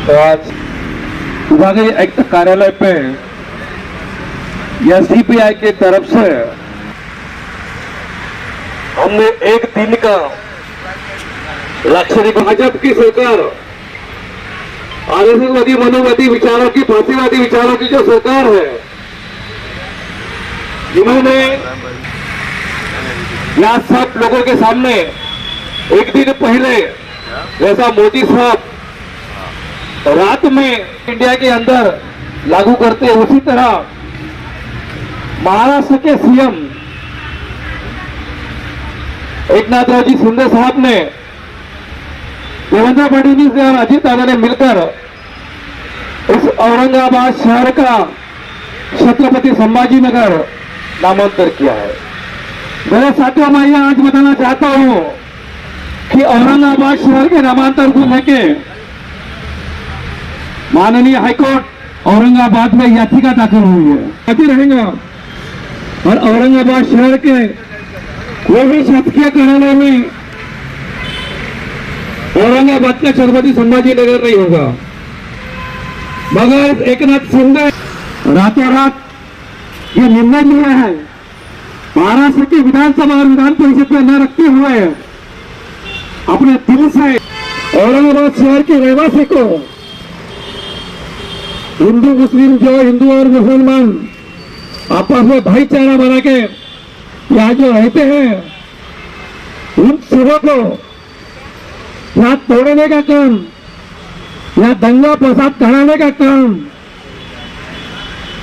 तो आज विभागीय आयुक्त कार्यालय पे एसडीपीआई की तरफ से हमने एक दिन का लाक्षणिक भाजपा की सरकार, आरएसएसवादी मनोवादी विचारों की, फांसीवादी विचारों की जो सरकार है, जिन्होंने यहाँ सब लोगों के सामने एक दिन पहले जैसा मोदी साहब रात में इंडिया के अंदर लागू करते हैं, उसी तरह महाराष्ट्र के सीएम एकनाथरावजी शिंदे साहब ने देवेंद्र फडणवीस और अजित दादा ने मिलकर इस औरंगाबाद शहर का छत्रपति संभाजी नगर नामांतरण किया है। मेरे साथियों, मैं यह आज बताना चाहता हूं कि औरंगाबाद शहर के नामांतरण को लेके माननीय हाईकोर्ट औरंगाबाद में याचिका दाखिल हुई है, आती रहेगा। और औरंगाबाद शहर के कोई भी शासकीय कार्यालय में औरंगाबाद का छत्रपति संभाजी नगर नहीं होगा। मगर एकनाथ शिंदे रातों रात ये निर्णय लिया है, महाराष्ट्र की विधानसभा और विधान परिषद में न रखते हुए अपने दिल से औरंगाबाद शहर के रहवासी को, हिंदू मुस्लिम, जो हिंदू और मुसलमान आपस में भाईचारा बना के यहाँ जो रहते हैं, उन सबों को यहाँ तोड़ने का काम, यहाँ दंगा फसाद कराने का काम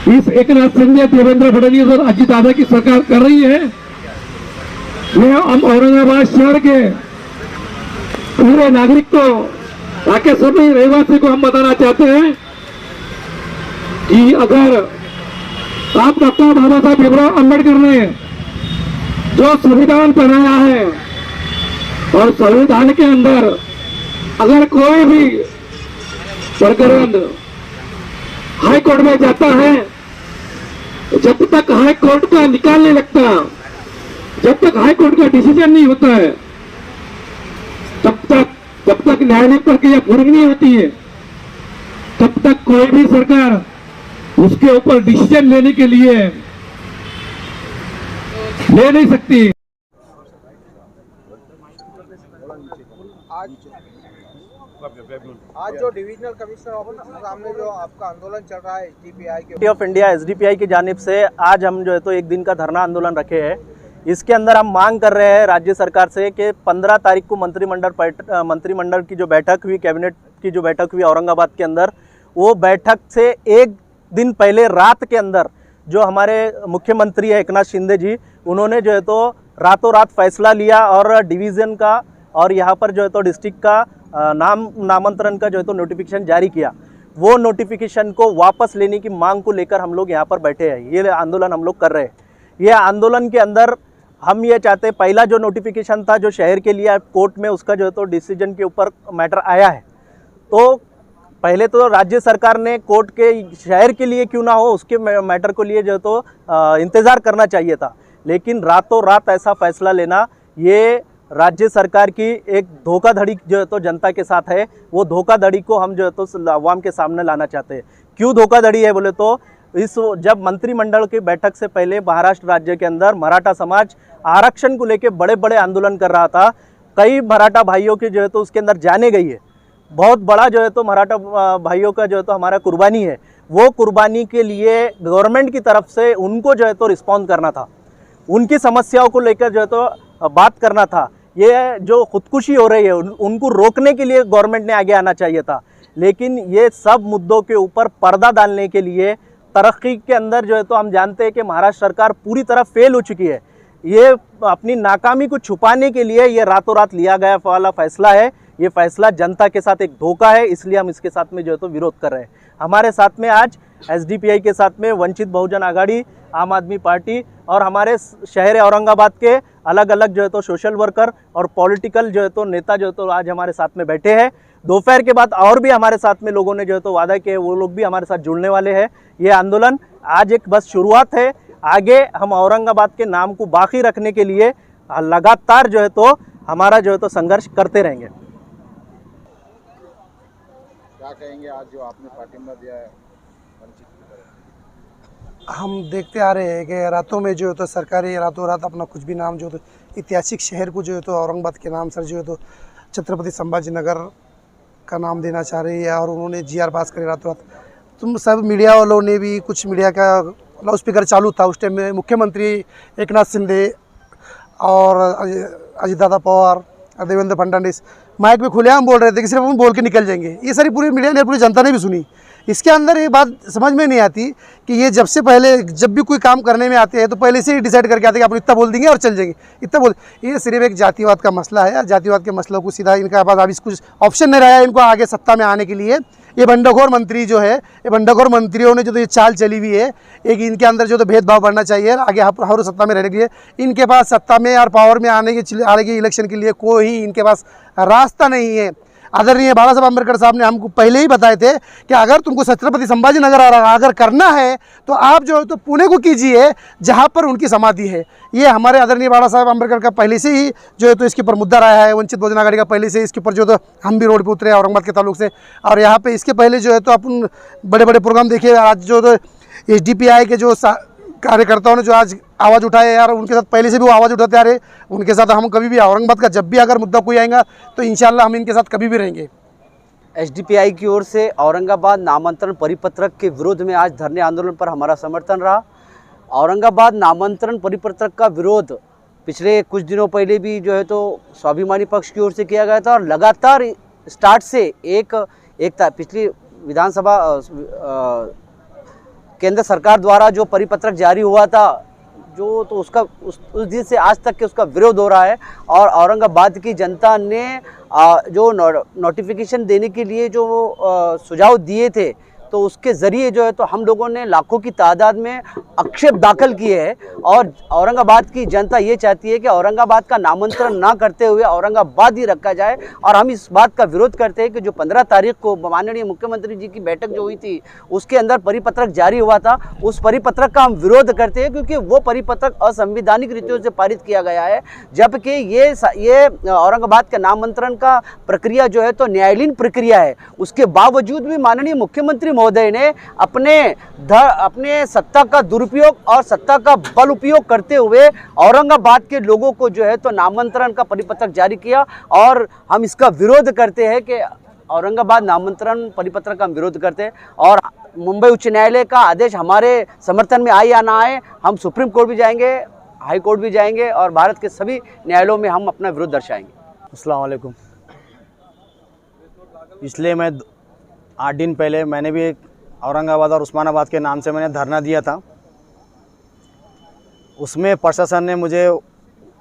इस एकनाथ शिंदे, देवेंद्र फडणवीस और अजित दादा की सरकार कर रही है। यह हम औरंगाबाद शहर के पूरे नागरिक को, ताकि सभी रहवासी को हम बताना चाहते हैं कि अगर आप डॉक्टर बाबा साहब भीमराव अम्बेडकर ने जो संविधान बनाया है और संविधान के अंदर अगर कोई भी प्रकरण हाई कोर्ट में जाता है, जब तक हाई कोर्ट का निकाल नहीं लगता, जब तक हाई कोर्ट का डिसीजन नहीं होता है, जब तक न्यायालयिक प्रक्रिया पूरी नहीं होती है, तब तक कोई भी सरकार उसके ऊपर डिसीजन लेने के लिए ले नहीं सकती। आज जो डिविजनल कमिश्नर ऑफिस के सामने जो आपका आंदोलन चल रहा है एसडीपीआई ऑफ इंडिया एसडीपीआई की जानिब से आज हम जो है तो एक दिन का धरना आंदोलन रखे हैं। इसके अंदर हम मांग कर रहे हैं राज्य सरकार से कि 15 तारीख को मंत्रिमंडल की जो बैठक हुई, कैबिनेट की जो बैठक हुई औरंगाबाद के अंदर, वो बैठक से एक दिन पहले रात के अंदर जो हमारे मुख्यमंत्री है एकनाथ शिंदे जी, उन्होंने जो है तो रातों रात फैसला लिया और डिवीज़न का और यहाँ पर जो है तो डिस्ट्रिक्ट का नामांतरण का जो है तो नोटिफिकेशन जारी किया। वो नोटिफिकेशन को वापस लेने की मांग को लेकर हम लोग यहाँ पर बैठे हैं, ये आंदोलन हम लोग कर रहे हैं। ये आंदोलन के अंदर हम ये चाहते हैं, पहला जो नोटिफिकेशन था जो शहर के लिए कोर्ट में, उसका जो है तो डिसीजन के ऊपर मैटर आया है, तो पहले तो राज्य सरकार ने कोर्ट के शहर के लिए क्यों ना हो, उसके मैटर को लिए जो तो इंतज़ार करना चाहिए था। लेकिन रातों रात ऐसा फैसला लेना, ये राज्य सरकार की एक धोखाधड़ी जो है तो जनता के साथ है। वो धोखाधड़ी को हम जो है तो अवाम के सामने लाना चाहते हैं। क्यों धोखाधड़ी है बोले तो, जब मंत्रिमंडल की बैठक से पहले महाराष्ट्र राज्य के अंदर मराठा समाज आरक्षण को लेकर बड़े बड़े आंदोलन कर रहा था। कई मराठा भाइयों की जो है तो उसके अंदर जाने गई है, बहुत बड़ा जो है तो मराठा भाइयों का जो है तो हमारा कुर्बानी है। वो कुर्बानी के लिए गवर्नमेंट की तरफ से उनको जो है तो रिस्पॉन्ड करना था, उनकी समस्याओं को लेकर जो है तो बात करना था। ये जो खुदकुशी हो रही है उनको रोकने के लिए गवर्नमेंट ने आगे आना चाहिए था। लेकिन ये सब मुद्दों के ऊपर पर्दा डालने के लिए तरक्की के अंदर जो है तो हम जानते हैं कि महाराष्ट्र सरकार पूरी तरह फेल हो चुकी है। ये अपनी नाकामी को छुपाने के लिए ये रातों रात लिया गया वाला फैसला है। ये फैसला जनता के साथ एक धोखा है, इसलिए हम इसके साथ में जो है तो विरोध कर रहे हैं। हमारे साथ में आज एसडीपीआई के साथ में वंचित बहुजन आघाड़ी, आम आदमी पार्टी और हमारे शहर औरंगाबाद के अलग अलग जो है तो सोशल वर्कर और पॉलिटिकल जो है तो नेता जो है तो आज हमारे साथ में बैठे हैं। दोपहर के बाद और भी हमारे साथ में लोगों ने जो है तो वादा किया, वो लोग भी हमारे साथ जुड़ने वाले हैं। ये आंदोलन आज एक बस शुरुआत है, आगे हम औरंगाबाद के नाम को बाकी रखने के लिए लगातार जो है तो हमारा जो है तो संघर्ष करते रहेंगे। क्या कहेंगे आज जो आपने पार्टिंबा दिया है वंचित की तरफ? हम देखते आ रहे हैं कि रातों में जो है तो सरकारें रातों रात अपना कुछ भी नाम जो है तो ऐतिहासिक शहर को जो है तो औरंगाबाद के नाम सर जो है तो छत्रपति संभाजी नगर का नाम देना चाह रही है, और उन्होंने GR पास करे रातों रात। तुम सब मीडिया वालों ने भी, कुछ मीडिया का लाउड स्पीकर चालू था उस टाइम में, मुख्यमंत्री एकनाथ शिंदे और अजित दादा पवार और देवेंद्र फडणवीस माइक में खुलेआम बोल रहे थे कि सिर्फ हम बोल के निकल जाएंगे। ये सारी पूरी मीडिया ने, पूरी जनता ने भी सुनी। इसके अंदर ये बात समझ में नहीं आती कि ये जब से पहले जब भी कोई काम करने में आते हैं तो पहले से ही डिसाइड करके आते हैं कि आप इतना बोल देंगे और चल जाएंगे, इतना बोल। ये सिर्फ एक जातिवाद का मसला है, और जातिवाद के मसलों को सीधा इनका पास अभी कुछ ऑप्शन नहीं रहा है इनको आगे सत्ता में आने के लिए। ये बंडखोर मंत्री जो है, ये बंडखोर मंत्रियों ने जो तो ये चाल चली हुई है, एक इनके अंदर जो तो भेदभाव बढ़ना चाहिए आगे हर सत्ता में रहने के लिए। इनके पास सत्ता में और पावर में आने के इलेक्शन के लिए कोई इनके पास रास्ता नहीं है। आदरणीय बाबा साहब अम्बेडकर साहब ने हमको पहले ही बताए थे कि अगर तुमको छत्रपति संभाजी नगर अगर करना है तो आप जो है तो पुणे को कीजिए जहाँ पर उनकी समाधि है। ये हमारे आदरणीय बाबा साहब अम्बेडकर का पहले से ही जो है तो इसके ऊपर मुद्दा रहा है। वंचित बहुजन आघाड़ी का पहले से इसके ऊपर जो तो हम भी रोड पे उतरे औरंगाबाद के ताल्लुक से, और यहाँ पे इसके पहले जो है तो अपन बड़े बड़े प्रोग्राम देखिए। आज जो तो SDPI के जो कार्यकर्ताओं ने जो आज आवाज़ उठाए यार, उनके साथ पहले से भी वो आवाज़ उठाते आ रहे, उनके साथ हम कभी भी औरंगाबाद का जब भी अगर मुद्दा कोई आएगा तो इंशाल्लाह हम इनके साथ कभी भी रहेंगे। SDPI की ओर से औरंगाबाद नामांतरण परिपत्रक के विरोध में आज धरने आंदोलन पर हमारा समर्थन रहा। औरंगाबाद नामांतरण परिपत्रक का विरोध पिछले कुछ दिनों पहले भी जो है तो स्वाभिमानी पक्ष की ओर से किया गया था, और लगातार स्टार्ट से पिछली विधानसभा केंद्र सरकार द्वारा जो परिपत्रक जारी हुआ था जो तो उसका उस दिन से आज तक के उसका विरोध हो रहा है। और औरंगाबाद की जनता ने जो नोटिफिकेशन देने के लिए जो सुझाव दिए थे तो उसके ज़रिए जो है तो हम लोगों ने लाखों की तादाद में आक्षेप दाखिल किए हैं। और औरंगाबाद की जनता ये चाहती है कि औरंगाबाद का नामांतरण ना करते हुए औरंगाबाद ही रखा जाए। और हम इस बात का विरोध करते हैं कि जो 15 तारीख को माननीय मुख्यमंत्री जी की बैठक जो हुई थी उसके अंदर परिपत्रक जारी हुआ था, उस परिपत्रक का हम विरोध करते हैं क्योंकि वो परिपत्रक असंवैधानिक रीतियों से पारित किया गया है। जबकि ये औरंगाबाद के नामांतरण का प्रक्रिया जो है तो न्यायालयीन प्रक्रिया है। उसके बावजूद भी माननीय मुख्यमंत्री महोदय ने अपने सत्ता का दुरुपयोग और सत्ता का बल उपयोग करते हुए औरंगाबाद के लोगों को जो है तो नामांतरण का परिपत्रक जारी किया। और हम इसका विरोध करते हैं कि औरंगाबाद नामांतरण परिपत्रक का हम विरोध करते हैं। और मुंबई उच्च न्यायालय का आदेश हमारे समर्थन में आए या ना आए, हम सुप्रीम कोर्ट भी जाएंगे, हाई कोर्ट भी जाएंगे और भारत के सभी न्यायालयों में हम अपना विरोध दर्शाएंगे। अस्सलाम वालेकुम। इसलिए मैं 8 दिन पहले मैंने भी एक औरंगाबाद और उस्मानाबाद के नाम से मैंने धरना दिया था। उसमें प्रशासन ने मुझे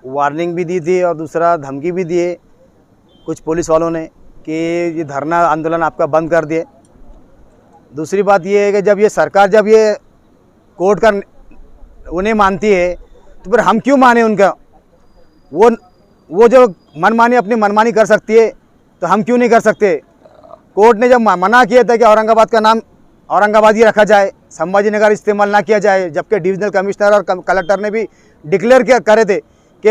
वार्निंग भी दी थी और दूसरा धमकी भी दिए कुछ पुलिस वालों ने कि ये धरना आंदोलन आपका बंद कर दिए। दूसरी बात ये है कि जब ये सरकार जब ये कोर्ट का उन्हें मानती है तो फिर हम क्यों माने उनका? वो जो मनमानी अपनी मनमानी कर सकती है तो हम क्यों नहीं कर सकते? कोर्ट ने जब मना किया था कि औरंगाबाद का नाम औरंगाबाद ही रखा जाए, संभाजी नगर इस्तेमाल ना किया जाए, जबकि डिविजनल कमिश्नर और कलेक्टर ने भी डिक्लेयर करे थे कि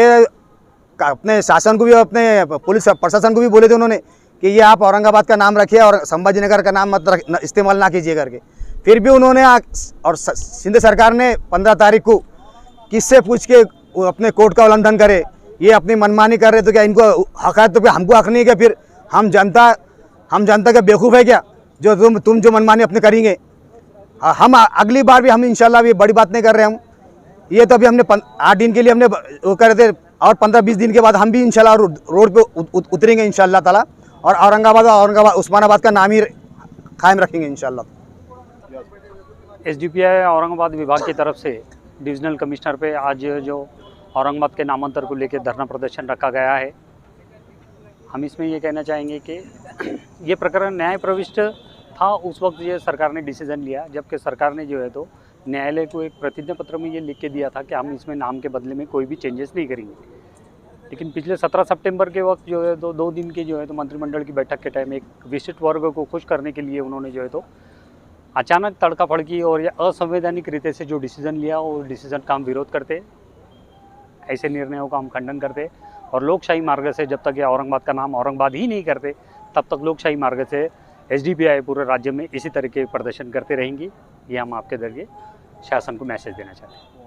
अपने शासन को भी अपने पुलिस प्रशासन को भी बोले थे उन्होंने कि ये आप औरंगाबाद का नाम रखिए और संभाजी नगर का नाम मत इस्तेमाल ना कीजिए करके। फिर भी उन्होंने और सिंध सरकार ने 15 तारीख को किससे पूछ के अपने कोर्ट का उल्लंघन करे, ये अपनी मनमानी कर रहे तो क्या इनको हक है? तो क्या हमको हक नहीं है क्या? फिर हम जनता के बेवकूफ़ है क्या जो तुम जो मनमानी अपने करेंगे? हम अगली बार भी हम इंशाल्लाह भी बड़ी बात नहीं कर रहे हम। ये तो अभी हमने 8 दिन के लिए हमने वो करे थे और 15-20 दिन के बाद हम भी इंशाल्लाह रोड पे उतरेंगे इंशाल्लाह ताला और औरंगाबाद उस्मानाबाद का नाम ही कायम रखेंगे इंशाल्लाह। SDPI औरंगाबाद विभाग की तरफ से डिविजनल कमिश्नर पे आज जो औरंगाबाद के नामांतर को लेकर धरना प्रदर्शन रखा गया है। हम इसमें ये कहना चाहेंगे कि ये प्रकरण न्याय प्रविष्ट था। उस वक्त ये सरकार ने डिसीजन लिया जबकि सरकार ने जो है तो न्यायालय को एक प्रतिज्ञा पत्र में ये लिख के दिया था कि हम इसमें नाम के बदले में कोई भी चेंजेस नहीं करेंगे। लेकिन पिछले 17 सितंबर के वक्त जो है तो 2 दिन के जो है तो मंत्रिमंडल की बैठक के टाइम एक विशिष्ट वर्ग को खुश करने के लिए उन्होंने जो है तो अचानक तड़का फड़की और असंवैधानिक रीति से जो डिसीजन लिया वो डिसीजन का हम विरोध करते, ऐसे निर्णयों का हम खंडन करते। और लोकशाही मार्ग से जब तक ये औरंगाबाद का नाम औरंगाबाद ही नहीं करते तब तक लोकशाही मार्ग से एसडीपीआई पूरे राज्य में इसी तरह के प्रदर्शन करते रहेंगी। ये हम आपके जरिए शासन को मैसेज देना चाहते हैं।